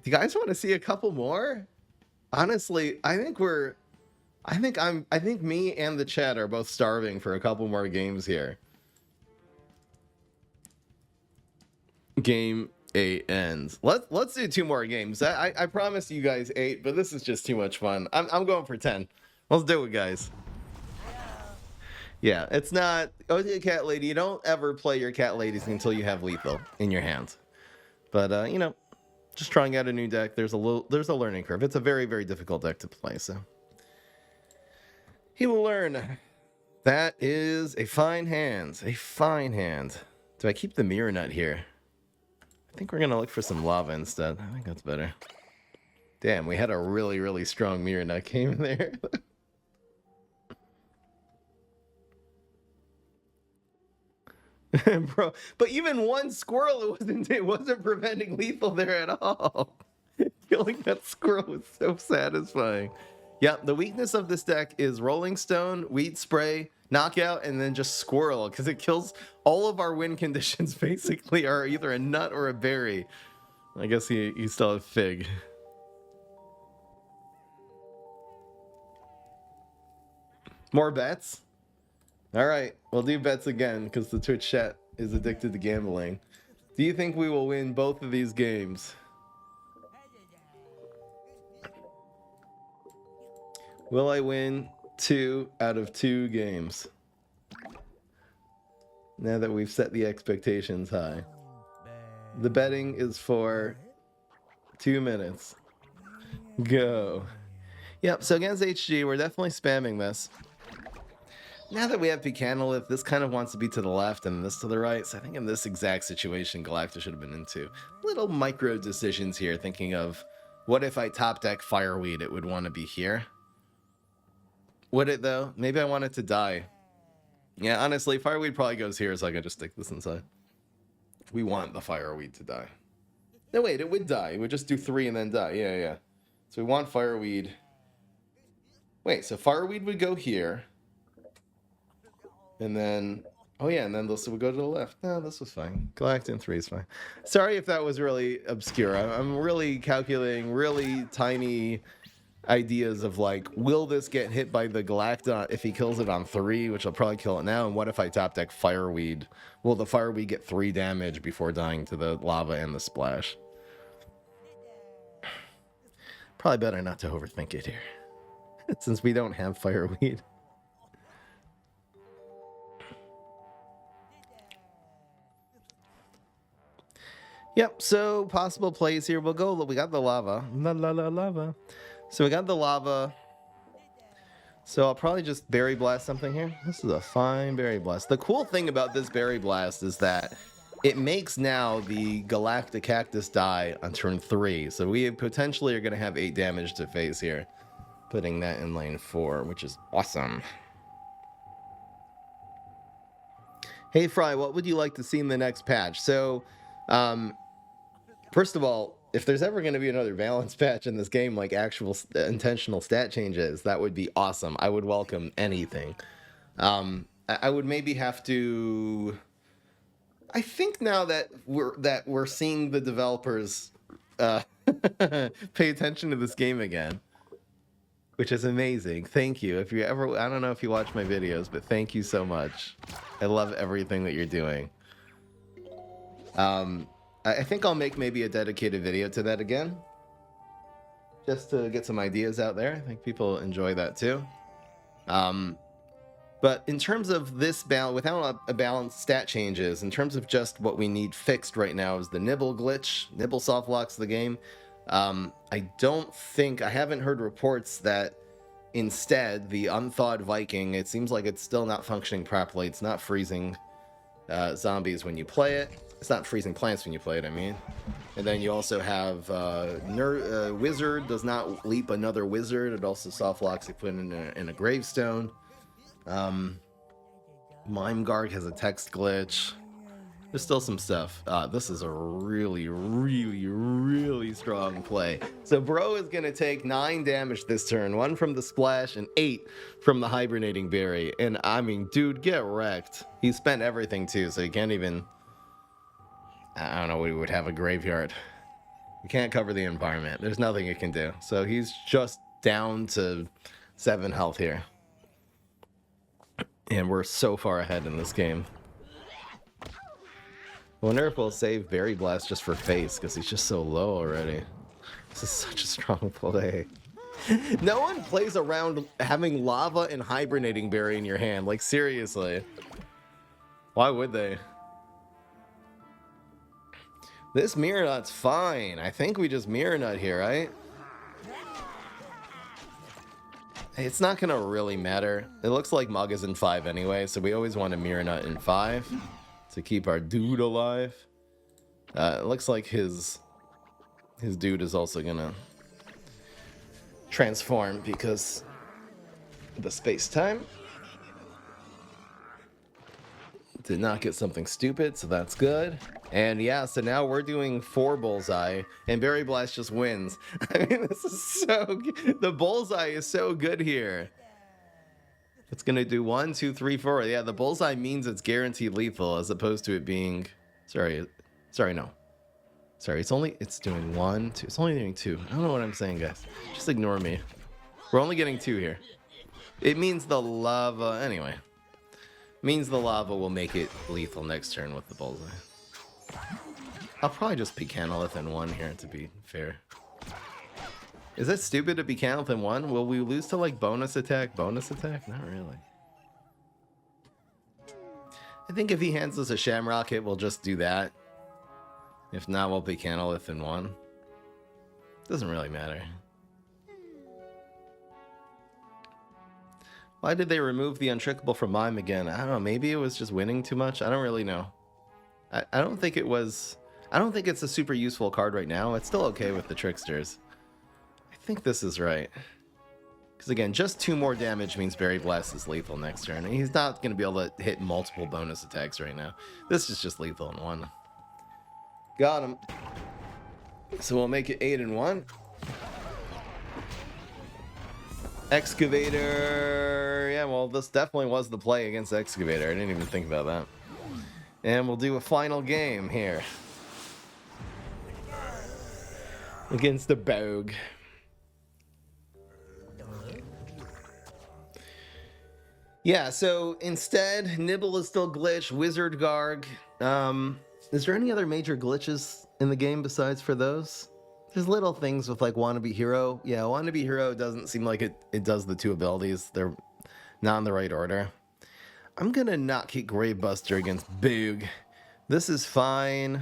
Do you guys want to see a couple more? Honestly, I think me and the chat are both starving for a couple more games here. Game 8 ends. Let's do 2 more games. I promised you guys 8, but this is just too much fun. I'm going for 10. Let's do it, guys. Yeah, it's not OTK Cat Lady. You don't ever play your Cat Ladies until you have lethal in your hand. But you know, just trying out a new deck. There's a learning curve. It's a very, very difficult deck to play, so he will learn. That is a fine hand. A fine hand. Do I keep the Mirror Nut here? I think we're gonna look for some lava instead. I think that's better. Damn, we had a really, really strong Mirror Nut game there. Bro, but even one squirrel, it wasn't preventing lethal there at all. Killing that squirrel was so satisfying. Yeah, the weakness of this deck is Rolling Stone, Weed Spray, Knockout, and then just Squirrel, because it kills all of our win conditions basically are either a nut or a berry. I guess he still has Fig. More bets? Alright, we'll do bets again, because the Twitch chat is addicted to gambling. Do you think we will win both of these games? Will I win 2 out of 2 games? Now that we've set the expectations high. The betting is for 2 minutes. Go. Yep, so against HG, we're definitely spamming this. Now that we have Pecanolith, this kind of wants to be to the left and this to the right. So I think in this exact situation, Galactus should have been into. Little micro decisions here, thinking of what if I top deck Fireweed, it would want to be here. Would it though? Maybe I want it to die. Yeah, honestly, fireweed probably goes here, so I can just stick this inside. We want the fireweed to die. No, wait, it would die. It would just do 3 and then die. Yeah, yeah. So we want fireweed. Wait, so fireweed would go here. And then... Oh, yeah, and then this would go to the left. No, this was fine. Galactin 3 is fine. Sorry if that was really obscure. I'm really calculating really tiny ideas of, like, will this get hit by the Galacton if he kills it on 3, which will probably kill it now, and what if I top deck fireweed? Will the fireweed get 3 damage before dying to the lava and the splash? Probably better not to overthink it here, since we don't have fireweed. Yep, so possible plays here. We'll go, we got the lava. Lava. So we got the lava. So I'll probably just Berry Blast something here. This is a fine Berry Blast. The cool thing about this Berry Blast is that it makes now the Galactic Cactus die on turn 3. So we potentially are going to have 8 damage to face here. Putting that in lane 4, which is awesome. Hey Fry, what would you like to see in the next patch? So, first of all, if there's ever going to be another balance patch in this game, like actual intentional stat changes, that would be awesome. I would welcome anything. I would maybe have to... I think now that we're seeing the developers pay attention to this game again, which is amazing. Thank you. If you ever, I don't know if you watch my videos, but thank you so much. I love everything that you're doing. I think I'll make maybe a dedicated video to that again, just to get some ideas out there. I think people enjoy that too. But in terms of this balance, without a balanced stat changes, in terms of just what we need fixed right now is the nibble glitch. Nibble soft locks the game. I haven't heard reports that instead the unthawed Viking, it seems like it's still not functioning properly. It's not freezing zombies when you play it. It's not freezing plants when you play it, I mean. And then you also have Wizard does not leap another Wizard. It also soft locks if put in a gravestone. Mime Guard has a text glitch. There's still some stuff. This is a really, really, really strong play. So Bro is going to take 9 damage this turn. 1 from the splash and 8 from the hibernating berry. And I mean, dude, get wrecked. He spent everything too, so he can't even... I don't know what he would have a graveyard. You can't cover the environment. There's nothing you can do. So he's just down to 7 health here. And we're so far ahead in this game. I wonder if we'll save Berry Blast just for face, because he's just so low already. This is such a strong play. No one plays around having lava and hibernating berry in your hand. Like, seriously. Why would they? This Mirror Nut's fine. I think we just Mirror Nut here, right? It's not gonna really matter. It looks like M.U.G is in 5 anyway, so we always want to Mirror Nut in 5 to keep our dude alive. It looks like his dude is also gonna transform because of the space-time. Did not get something stupid, so that's good. And yeah, so now we're doing 4 bullseye, and Berry Blast just wins. I mean, this is so good. The bullseye is so good here. It's gonna do 1, 2, 3, 4. Yeah, the bullseye means it's guaranteed lethal, as opposed to it being... Sorry, no. Sorry, it's doing 1, 2. It's only doing 2. I don't know what I'm saying, guys. Just ignore me. We're only getting 2 here. It means the lava... Anyway. Means the lava will make it lethal next turn with the bullseye. I'll probably just be Canolith in 1 here, to be fair. Is that stupid to be Canolith in 1? Will we lose to, like, bonus attack? Bonus attack? Not really. I think if he hands us a Shamrock hit, we'll just do that. If not, we'll be Canolith in 1. Doesn't really matter. Why did they remove the Untrickable from Mime again? I don't know. Maybe it was just winning too much. I don't really know. I don't think it was... I don't think it's a super useful card right now. It's still okay with the Tricksters. I think this is right. Because again, just 2 more damage means Berry Blast is lethal next turn. And he's not going to be able to hit multiple bonus attacks right now. This is just lethal in 1. Got him. So we'll make it 8-1. Excavator. Yeah, well, this definitely was the play against Excavator. I didn't even think about that. And we'll do a final game here. Against the M.U.G. Yeah, so instead, Nibble is still glitched. Wizard Garg. Is there any other major glitches in the game besides for those? There's little things with like Wannabe Hero. Yeah, Wannabe Hero doesn't seem like it does the 2 abilities. They're not in the right order. I'm gonna not kick Gravebuster against M.U.G. This is fine.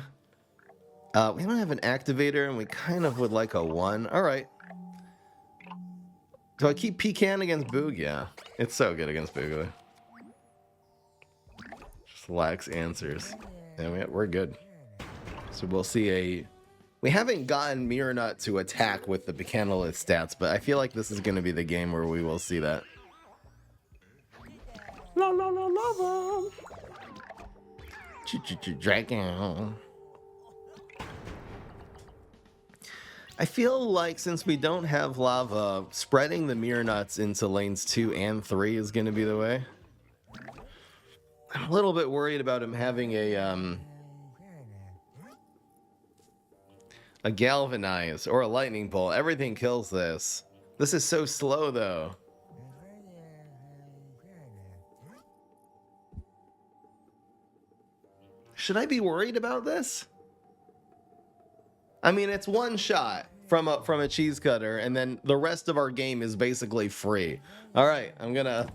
We don't have an activator, and we kind of would like a 1. All right. Do I keep Pecan against M.U.G? Yeah. It's so good against M.U.G. Just lacks answers. And we're good. So we'll see a... We haven't gotten Mirror Nut to attack with the Pecanolith stats, but I feel like this is going to be the game where we will see that. La la la lava! Dragon. I feel like since we don't have lava, spreading the Mirror Nuts into lanes 2 and 3 is going to be the way. I'm a little bit worried about him having a Galvanize or a Lightning Bolt. Everything kills this. This is so slow, though. Should I be worried about this? I mean, it's 1 shot from a cheese cutter, and then the rest of our game is basically free. All right, I'm gonna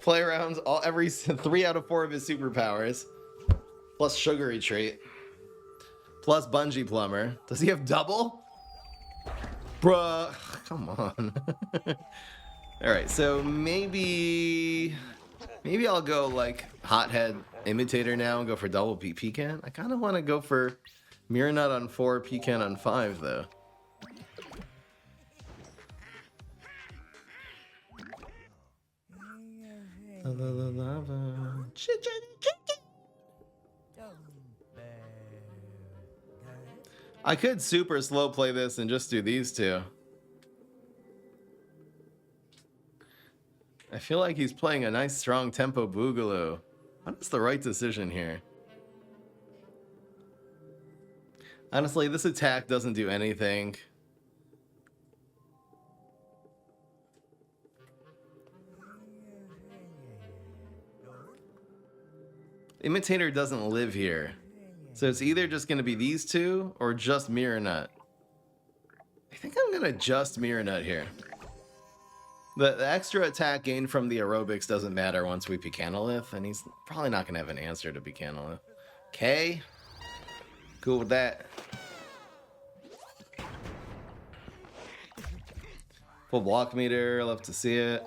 play around every 3 out of 4 of his superpowers, plus Sugar Retreat, plus Bungee Plumber. Does he have double? Bruh, come on. All right, so maybe I'll go like Hothead Imitator now and go for double Pecan. I kind of want to go for Mirror Nut on 4, Pecan on 5, though. I could super slow play this and just do these 2. I feel like he's playing a nice strong tempo Boogaloo. What is the right decision here? Honestly, this attack doesn't do anything. Imitator doesn't live here. So it's either just going to be these 2 or just Mirror Nut. I think I'm going to just Mirror Nut here. The extra attack gained from the aerobics doesn't matter once we Pecanolith, and he's probably not going to have an answer to Pecanolith. Okay. Cool with that. Full block meter, love to see it.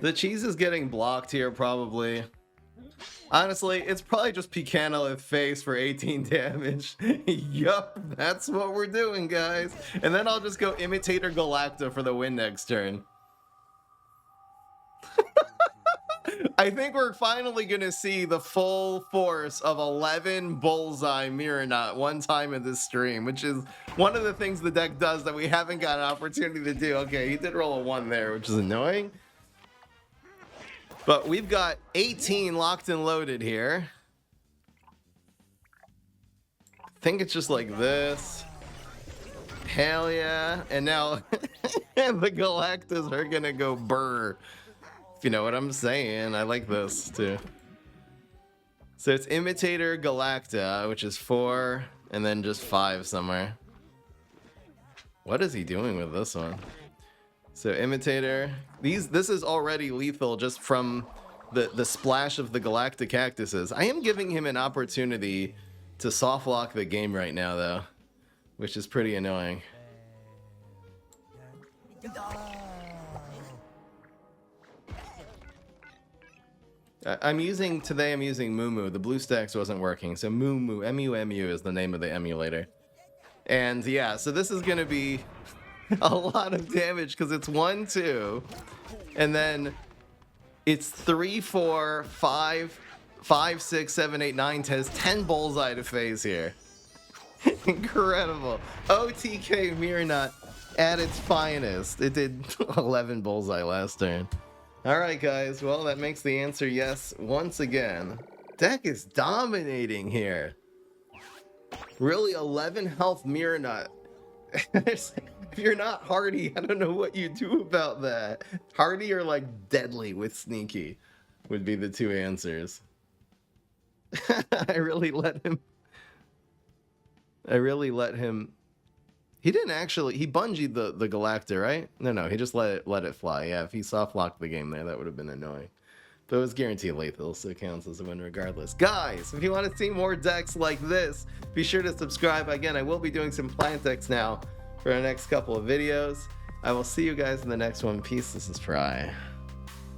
The cheese is getting blocked here, probably. Honestly, it's probably just Pecanolith face for 18 damage. Yup, that's what we're doing, guys. And then I'll just go Imitator Galacta for the win next turn. I think we're finally going to see the full force of 11 Bullseye Mirror Nut one time in this stream, which is one of the things the deck does that we haven't got an opportunity to do. Okay, he did roll a 1 there, which is annoying. But we've got 18 locked and loaded here. I think it's just like this. Hell yeah. And now the Galactas are going to go burr. If you know what I'm saying. I like this too. So it's Imitator Galacta, which is 4, and then just 5 somewhere. What is he doing with this one? So Imitator, this is already lethal just from the splash of the Galactic Cactuses. I am giving him an opportunity to soft lock the game right now, though, which is pretty annoying. I'm using Moo. The BlueStacks wasn't working, so Moo, M-U-M-U is the name of the emulator. And yeah, so this is gonna be a lot of damage because it's 1, 2, and then it's 3, 4, 5, 5, 6, 7, 8, 9, 10 bullseye to phase here. Incredible. OTK Mirnut at its finest. It did 11 bullseye last turn. Alright guys, well that makes the answer yes once again. Deck is dominating here. Really 11 health Mirnut. If you're not hardy, I don't know what you do about that. Hardy or like deadly with sneaky would be the two answers. I really let him. He didn't actually. He bungeed the Galactor, right? No, he just let it fly. Yeah, if he soft locked the game there, that would have been annoying. But it was guaranteed lethal, so it counts as a win regardless. Guys, if you want to see more decks like this, be sure to subscribe. Again, I will be doing some plant decks now for the next couple of videos. I will see you guys in the next one. Peace. This is Fry.